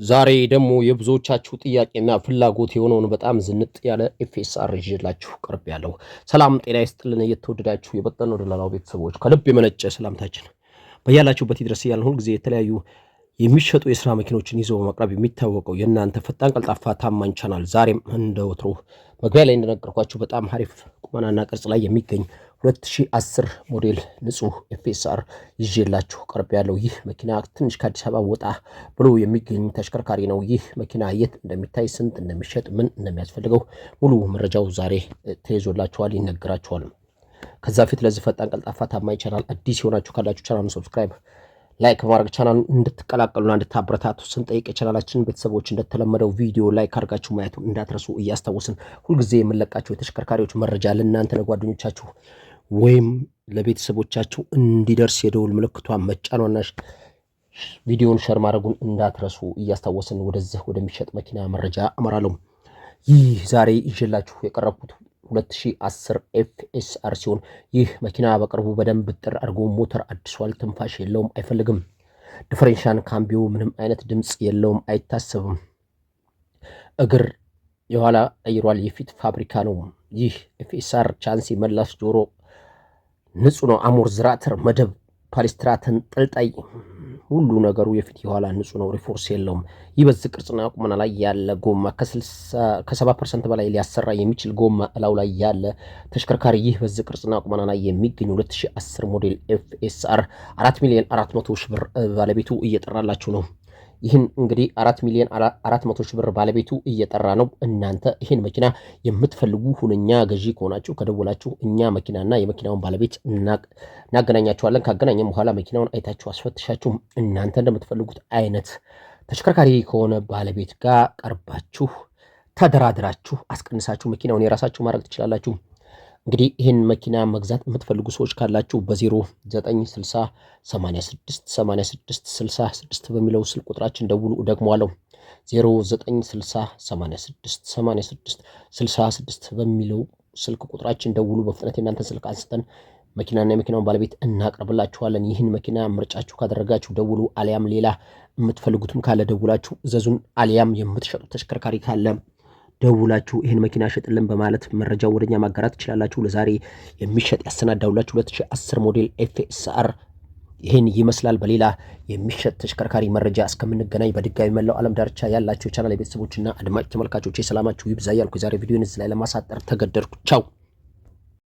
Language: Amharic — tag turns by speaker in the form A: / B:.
A: ዛሬ ደግሞ የብዙዎቻችሁ ጥያቄና ፍላጎት የሆነውን በጣም ዝንጥ ያለ ኤፍኤስአር ይዤላችሁ ቀርቤያለሁ። ሰላም ጤና ይስጥልን። እየተወደዳችሁ የበጠነው ደላላው ቤተሰቦች ከልብ የመነጨ ሰላምታችን በያላችሁበት ይድረስ እያልን ሁልጊዜ የተለያዩ የሚሸጡ የስራ መኪኖችን ይዞ በመቅረብ የሚታወቀው የእናንተ ፈጣን ቀልጣፋ ታማኝ ቻናል ዛሬም እንደ ወትሮ መግቢያ ላይ እንደነገርኳችሁ በጣም አሪፍ ቁመናና ቅርጽ ላይ የሚገኝ 2010 ሞዴል ንጹህ ኤፍኤስአር ይዤላችሁ ቀርቤያለሁ። ይህ መኪና ትንሽ ከአዲስ አበባ ወጣ ብሎ የሚገኝ ተሽከርካሪ ነው። ይህ መኪና የት እንደሚታይ፣ ስንት እንደሚሸጥ፣ ምን እንደሚያስፈልገው ሙሉ መረጃው ዛሬ ተይዞላችኋል፣ ይነገራችኋል። ከዛ ፊት ለዚህ ፈጣን ቀልጣፋ ታማኝ ቻናል አዲስ የሆናችሁ ካላችሁ ቻናሉን ሰብስክራይብ ላይክ በማድረግ ቻናሉን እንድትቀላቀሉና እንድታበረታቱ ስንጠይቅ የቻናላችን ቤተሰቦች እንደተለመደው ቪዲዮ ላይክ አድርጋችሁ ማየቱን እንዳትረሱ እያስታወስን ሁልጊዜ የምንለቃቸው የተሽከርካሪዎች መረጃ ለእናንተ ለጓደኞቻችሁ ወይም ለቤተሰቦቻችሁ እንዲደርስ የደውል ምልክቷን መጫኗና ቪዲዮውን ሸር ማድረጉን እንዳትረሱ እያስታወስን ወደዚህ ወደሚሸጥ መኪና መረጃ አመራለሁ። ይህ ዛሬ ይዤላችሁ የቀረብኩት 2010 ኤፍኤስአር ሲሆን ይህ መኪና በቅርቡ በደንብ ጥር አድርጎ ሞተር አድሷል። ትንፋሽ የለውም፣ አይፈልግም። ዲፈረንሻል ካምቢዮ ምንም አይነት ድምፅ የለውም፣ አይታሰብም። እግር የኋላ ቀይሯል፣ የፊት ፋብሪካ ነው። ይህ ኤፍኤስአር ቻንሲ መላስ ጆሮ ንጹህ ነው። አሞርትራተር መደብ ፓሊስትራተን ጥልጣይ ሁሉ ነገሩ የፊት የኋላ ንጹህ ነው። ሪፎርስ የለውም። ይህ በዚህ ቅርጽና ቁመና ላይ ያለ ጎማ ከ70% በላይ ሊያሰራ የሚችል ጎማ እላው ላይ ያለ ተሽከርካሪ ይህ በዚህ ቅርጽና ቁመና ላይ የሚገኝ 2010 ሞዴል ኤፍኤስአር 4,400,000 ብር ባለቤቱ እየጠራላችሁ ነው። ይህን እንግዲህ 4,400,000 ብር ባለቤቱ እየጠራ ነው። እናንተ ይህን መኪና የምትፈልጉ ሁነኛ ገዢ ከሆናችሁ ከደወላችሁ እኛ መኪናና የመኪናውን ባለቤት እናገናኛችኋለን። ካገናኘም በኋላ መኪናውን አይታችሁ አስፈትሻችሁ እናንተ እንደምትፈልጉት አይነት ተሽከርካሪ ከሆነ ባለቤት ጋር ቀርባችሁ ተደራድራችሁ አስቀንሳችሁ መኪናውን የራሳችሁ ማድረግ ትችላላችሁ። እንግዲህ ይህን መኪና መግዛት የምትፈልጉ ሰዎች ካላችሁ በ0960 86 66 በሚለው ስልክ ቁጥራችን ደውሉ። እደግመዋለሁ 0960 86 66 በሚለው ስልክ ቁጥራችን ደውሉ። በፍጥነት የእናንተ ስልክ አንስተን መኪናና የመኪናውን ባለቤት እናቀርብላችኋለን። ይህን መኪና ምርጫችሁ ካደረጋችሁ ደውሉ። አሊያም ሌላ የምትፈልጉትም ካለ ደውላችሁ እዘዙን። አሊያም የምትሸጡት ተሽከርካሪ ካለ ደውላችሁ ይህን መኪና ሸጥልን በማለት መረጃው ወደኛ ማጋራት ትችላላችሁ። ለዛሬ የሚሸጥ ያሰናዳውላችሁ 2010 ሞዴል ኤፍኤስአር ይህን ይመስላል። በሌላ የሚሸጥ ተሽከርካሪ መረጃ እስከምንገናኝ በድጋሚ መላው ዓለም ዳርቻ ያላችሁ ቻናል ቤተሰቦችና አድማጭ ተመልካቾች ሰላማችሁ ይብዛ እያልኩ የዛሬ ቪዲዮን እዚህ ላይ ለማሳጠር ተገደድኩ። ቻው።